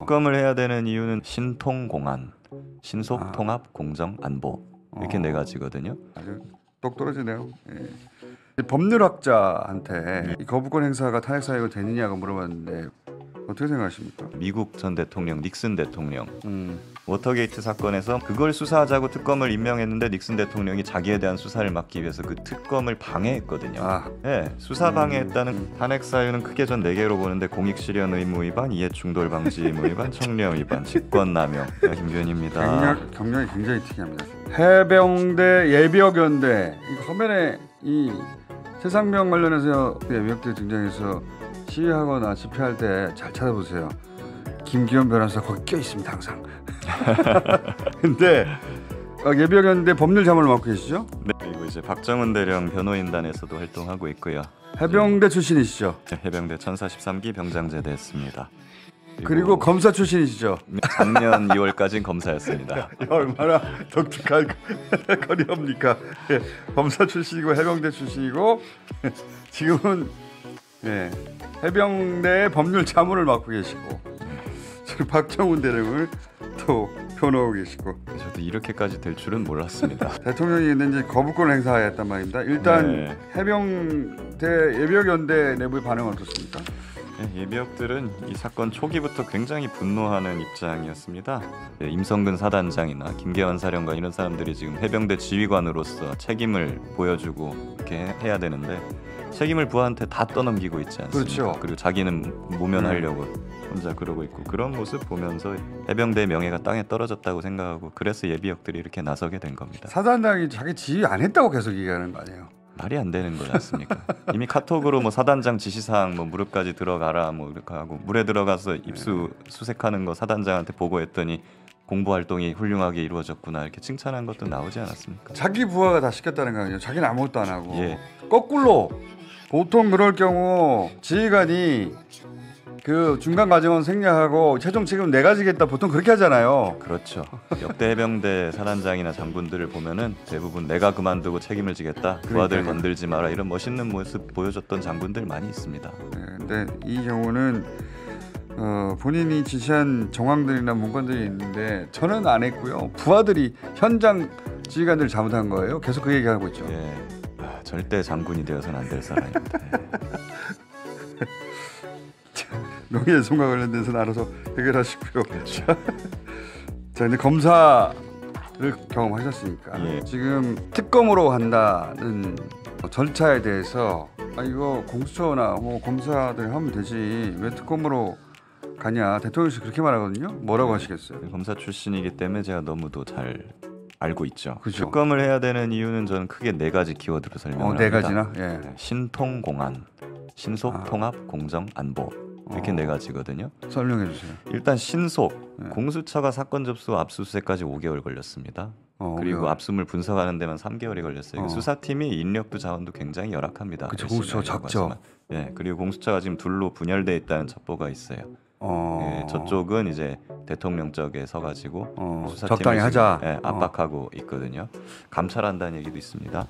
특검을 해야 되는 이유는 신통공안, 신속 통합 공정 안보 이렇게 네 가지거든요. 아주 똑 떨어지네요. 예. 법률학자한테 이 거부권 행사가 탄핵 사유가 되느냐고 물어봤는데 어떻게 생각하십니까? 미국 전 대통령 닉슨 대통령 워터게이트 사건에서 그걸 수사하자고 특검을 임명했는데 닉슨 대통령이 자기에 대한 수사를 막기 위해서 그 특검을 방해했거든요. 네, 수사 방해했다는 탄핵 사유는 크게 전 4개로 보는데 공익실현 의무 위반, 이해충돌 방지 의무 위반, 청렴 위반, 직권남용. 김규현입니다. 경력이 굉장히 특이합니다. 해병대 예비역연대 이 화면에 이 세상명 관련해서 예비역대 등장해서 시위하거나 집회할 때 잘 찾아보세요. 김기현 변호사 거기 껴 있습니다 항상. 근데 예비역연대 법률 자문을 맡고 계시죠? 네, 그리고 이제 박정훈 대령 변호인단에서도 활동하고 있고요. 해병대 출신이시죠? 네, 해병대 천사 13기 병장제대 했습니다. 그리고 검사 출신이시죠? 작년 2월까지는 검사였습니다. 얼마나 독특한 커리어입니까? 예, 검사 출신이고 해병대 출신이고 지금은 예, 해병대 법률 자문을 맡고 계시고 지금 박정훈 대령을 또 변호하고 계시고 저도 이렇게까지 될 줄은 몰랐습니다. 대통령이 이제 거부권을 행사했단 말입니다. 일단 네. 해병대 예비역연대 내부의 반응은 어떻습니까? 네, 예비역들은 이 사건 초기부터 굉장히 분노하는 입장이었습니다. 네, 임성근 사단장이나 김계환 사령관 이런 사람들이 지금 해병대 지휘관으로서 책임을 보여주고 이렇게 해야 되는데 책임을 부하한테 다 떠넘기고 있지 않습니까? 그렇죠. 그리고 자기는 모면하려고 혼자 그러고 있고 그런 모습 보면서 해병대의 명예가 땅에 떨어졌다고 생각하고 그래서 예비역들이 이렇게 나서게 된 겁니다. 사단장이 자기 지휘 안 했다고 계속 얘기하는 거 아니에요? 말이 안 되는 거지 않습니까? 이미 카톡으로 뭐 사단장 지시사항 뭐 무릎까지 들어가라 뭐 이렇게 하고 물에 들어가서 입수 수색하는 거 사단장한테 보고했더니 공부 활동이 훌륭하게 이루어졌구나 이렇게 칭찬한 것도 나오지 않았습니까? 자기 부하가 다 시켰다는 거 아니에요? 자기는 아무것도 안 하고. 예. 거꾸로 보통 그럴 경우 지휘관이 그 중간 과정은 생략하고 최종 책임은 내가 지겠다 보통 그렇게 하잖아요. 그렇죠. 역대 해병대 사단장이나 장군들을 보면은 대부분 내가 그만두고 책임을 지겠다. 부하들 건들지 마라 이런 멋있는 모습 보여줬던 장군들 많이 있습니다. 네, 근데 이 경우는 본인이 지시한 정황들이나 문건들이 있는데 저는 안 했고요. 부하들이 현장 지휘관들 잘못한 거예요. 계속 그 얘기하고 있죠. 예. 절대 장군이 되어서는 안 될 사람입니다. 명예훼손과 관련돼서는 알아서 해결하시고요. 그렇죠. 자 이제 검사를 경험하셨으니까 예. 지금 특검으로 한다는 절차에 대해서 이거 공수처나 뭐 검사들 하면 되지 왜 특검으로 가냐 대통령실 그렇게 말하거든요. 뭐라고 하시겠어요? 검사 출신이기 때문에 제가 너무도 잘 알고 있죠. 그죠? 특검을 해야 되는 이유는 저는 크게 4가지 키워드로 설명을 합니다. 4가지나? 예. 신통공안, 신속 통합 공정 안보 이렇게 4가지거든요. 설명해 주세요. 일단 신속 공수처가 사건 접수 압수수색까지 5개월 걸렸습니다. 그리고 압수물 분석하는 데만 3개월이 걸렸어요. 수사팀이 인력도 자원도 굉장히 열악합니다. 그렇죠. 공수처 작죠. 예, 그리고 공수처가 지금 둘로 분열돼 있다는 첩보가 있어요. 예, 저쪽은 이제 대통령 쪽에 서가지고 적당히 하자. 예, 압박하고 있거든요. 감찰한다는 얘기도 있습니다.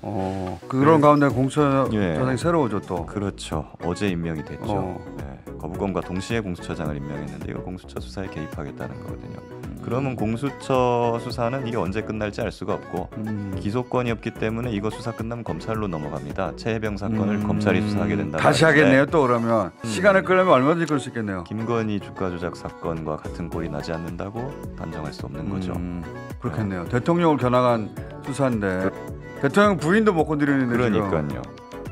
그런 가운데 공수처장이 예. 새로워져 또. 그렇죠. 어제 임명이 됐죠. 예, 거부권과 동시에 공수처장을 임명했는데 이거 공수처 수사에 개입하겠다는 거거든요. 그러면 공수처 수사는 이게 언제 끝날지 알 수가 없고 기소권이 없기 때문에 이거 수사 끝나면 검찰로 넘어갑니다. 최혜병 사건을 검찰이 수사하게 된다. 다시 하겠네요. 또 그러면 시간을 끌려면 얼마든지 끌 수 있겠네요. 김건희 주가 조작 사건과 같은 꼴이 나지 않는다고 단정할 수 없는 거죠. 그렇겠네요. 대통령을 겨냥한 수사인데 대통령 부인도 못 건드리는데 그러니까요.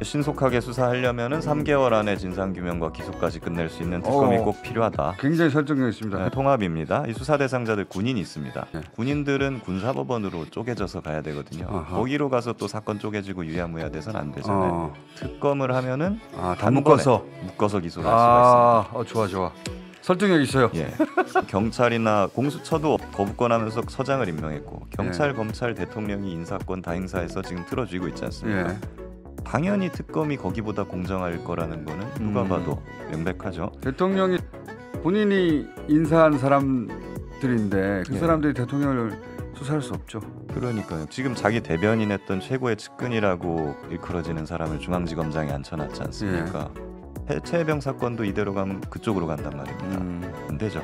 신속하게 수사하려면은 3개월 안에 진상규명과 기소까지 끝낼 수 있는 특검이 꼭 필요하다. 굉장히 설득력 있습니다. 네, 통합입니다. 이 수사 대상자들 군인이 있습니다. 군인들은 군사법원으로 쪼개져서 가야 되거든요. 거기로 가서 또 사건 쪼개지고 유야무야 돼서는 안 되잖아요. 특검을 하면은 다 묶어서 기소를 할 수가 있습니다. 좋아. 설득력 있어요. 예. 경찰이나 공수처도 거부권하면서 서장을 임명했고 경찰, 검찰, 대통령이 인사권 다 행사해서 지금 틀어쥐고 있지 않습니까? 당연히 특검이 거기보다 공정할 거라는 거는 누가 봐도 명백하죠. 대통령이 본인이 인사한 사람들인데 그 사람들이 대통령을 수사할 수 없죠. 그러니까요. 지금 자기 대변인 했던 최고의 측근이라고 일컬어지는 사람을 중앙지검장에 앉혀놨지 않습니까? 최혜병 사건도 이대로 가면 그쪽으로 간단 말입니다. 안 되죠.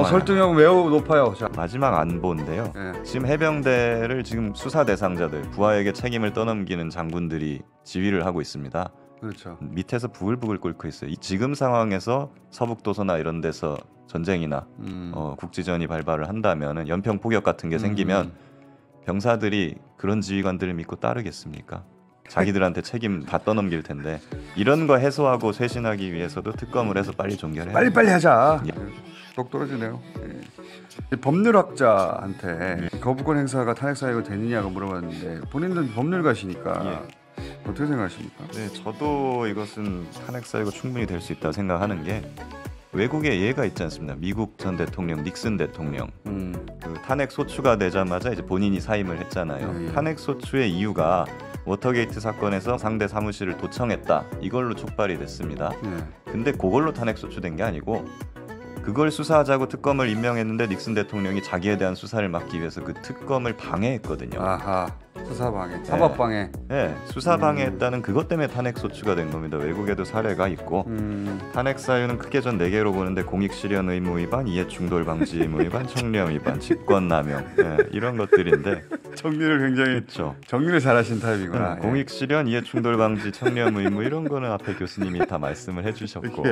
설득력 매우 높아요. 자. 마지막 안보인데요. 예. 지금 해병대를 지금 수사 대상자들, 부하에게 책임을 떠넘기는 장군들이 지휘를 하고 있습니다. 그렇죠. 밑에서 부글부글 끓고 있어요. 지금 상황에서 서북도서나 이런 데서 전쟁이나 국지전이 발발을 한다면 연평 포격 같은 게 생기면 병사들이 그런 지휘관들을 믿고 따르겠습니까? 자기들한테 책임 다 떠넘길 텐데 이런 거 해소하고 쇄신하기 위해서도 특검을 해서 빨리 종결해야 빨리 하자. 예. 똑 떨어지네요. 예. 법률학자한테 거부권 행사가 탄핵 사유가 되느냐고 물어봤는데 본인은 법률가시니까 어떻게 생각하십니까? 네, 저도 이것은 탄핵 사유가 충분히 될 수 있다 생각하는 게 외국에 예가 있지 않습니까? 미국 전 대통령 닉슨 대통령 그 탄핵 소추가 되자마자 이제 본인이 사임을 했잖아요. 탄핵 소추의 이유가 워터게이트 사건에서 상대 사무실을 도청했다 이걸로 촉발이 됐습니다. 근데 그걸로 탄핵 소추된 게 아니고 그걸 수사하자고 특검을 임명했는데 닉슨 대통령이 자기에 대한 수사를 막기 위해서 그 특검을 방해했거든요. 아하, 수사 방해, 사법 방해. 네, 수사 방해했다는 그것 때문에 탄핵 소추가 된 겁니다. 외국에도 사례가 있고 탄핵 사유는 크게 전 4개로 보는데 공익 실현 의무 위반, 이해 충돌 방지 의무 위반, 청렴 위반, 직권남용 이런 것들인데 정리를 굉장히 그렇죠. 정리를 잘하신 타입이구나. 공익 실현, 이해 충돌 방지, 청렴 의무 이런 거는 앞에 교수님이 다 말씀을 해주셨고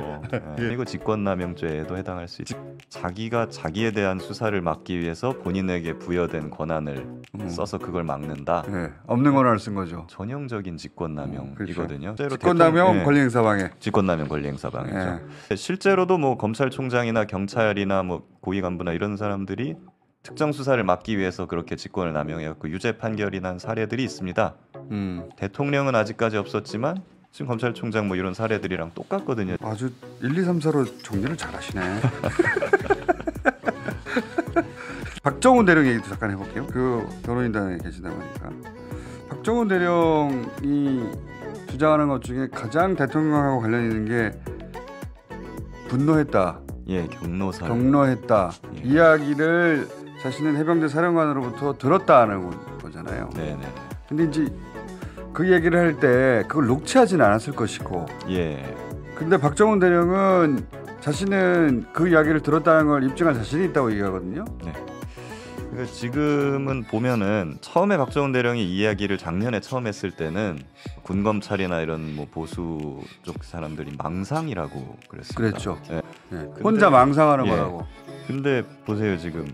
그리고 직권남용죄에도 해당할 수 있죠. 자기가 자기에 대한 수사를 막기 위해서 본인에게 부여된 권한을 써서 그걸 막는다. 없는 권한을 쓴 거죠. 전형적인 직권남용이거든요. 그렇죠. 직권남용, 권리행사 방해. 직권남용, 권리행사 방해죠. 실제로도 뭐 검찰총장이나 경찰이나 뭐 고위 간부나 이런 사람들이 특정 수사를 막기 위해서 그렇게 직권을 남용해갖고 유죄 판결이 난 사례들이 있습니다. 대통령은 아직까지 없었지만 지금 검찰총장 뭐 이런 사례들이랑 똑같거든요. 아주 1, 2, 3, 4로 정리를 잘하시네. 박정훈 대령 얘기도 잠깐 해볼게요. 그 변호인단에 계시다 보니까 박정훈 대령이 주장하는 것 중에 가장 대통령하고 관련 있는 게 분노했다. 경로했다. 이야기를 자신은 해병대 사령관으로부터 들었다는 거잖아요. 네네. 근데 이제 그 얘기를 할 때 그걸 녹취하진 않았을 것이고. 근데 박정훈 대령은 자신은 그 이야기를 들었다는 걸 입증할 자신이 있다고 얘기하거든요. 네. 그러니까 지금은 보면은 처음에 박정훈 대령이 이 이야기를 작년에 처음 했을 때는 군 검찰이나 이런 뭐 보수 쪽 사람들이 망상이라고 그랬습니다. 그랬죠. 근데, 혼자 망상하는 거라고. 근데 보세요 지금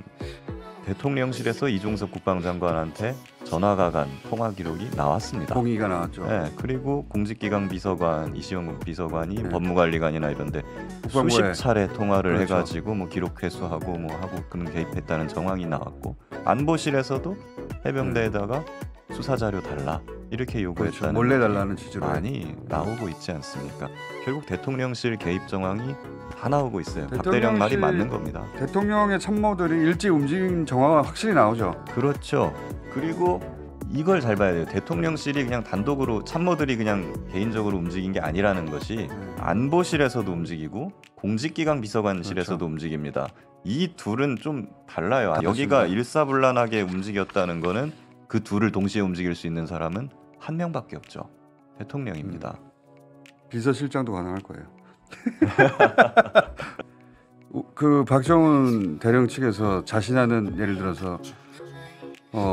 대통령실에서 이종섭 국방장관한테 전화가 간 통화 기록이 나왔습니다. 공의가 나왔죠. 그리고 공직기강 비서관 이시영 비서관이 법무관리관이나 이런데 수십 차례 통화를 해가지고 뭐 기록 회수하고 뭐 하고 그런 개입했다는 정황이 나왔고 안보실에서도 해병대에다가 수사 자료 달라 이렇게 요구했다는 몰래 달라는 취지로 많이 나오고 있지 않습니까? 결국 대통령실 개입 정황이 다 나오고 있어요. 박 대령 말이 맞는 겁니다. 대통령의 참모들이 일찍 움직인 정황은 확실히 나오죠. 그렇죠. 그리고 이걸 잘 봐야 돼요. 대통령실이 그냥 단독으로 참모들이 그냥 개인적으로 움직인 게 아니라는 것이 안보실에서도 움직이고 공직기강 비서관실에서도 움직입니다. 이 둘은 좀 달라요. 여기가 일사불란하게 움직였다는 거는 그 둘을 동시에 움직일 수 있는 사람은 한 명밖에 없죠. 대통령입니다. 비서실장도 가능할 거예요. 그 박정훈 대령 측에서 자신하는 예를 들어서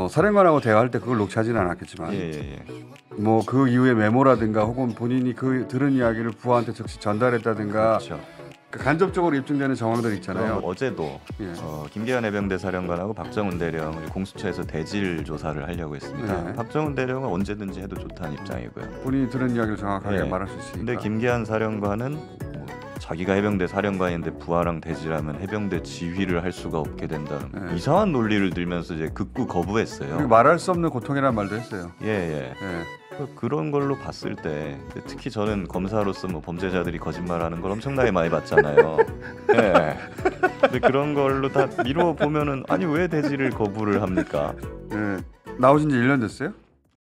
사령관하고 대화할 때 그걸 녹취하지는 않았겠지만 뭐 그 이후에 메모라든가 혹은 본인이 그 들은 이야기를 부하한테 즉시 전달했다든가 간접적으로 입증되는 정황들 있잖아요. 어제도 김계현 해병대 사령관하고 박정훈 대령을 공수처에서 대질 조사를 하려고 했습니다. 박정훈 대령은 언제든지 해도 좋다는 입장이고요. 본인이 들은 이야기를 정확하게 말할 수 있으니까. 근데 김계한 사령관은 자기가 해병대 사령관인데 부하랑 대질하면 해병대 지휘를 할 수가 없게 된다는 이상한 논리를 들면서 이제 극구 거부했어요. 말할 수 없는 고통이라는 말도 했어요. 그런 걸로 봤을 때 특히 저는 검사로서 뭐 범죄자들이 거짓말하는 걸 엄청나게 많이 봤잖아요. 근데 그런 걸로 다 미뤄 보면은 아니 왜 대지를 거부를 합니까? 나오신 지 1년 됐어요?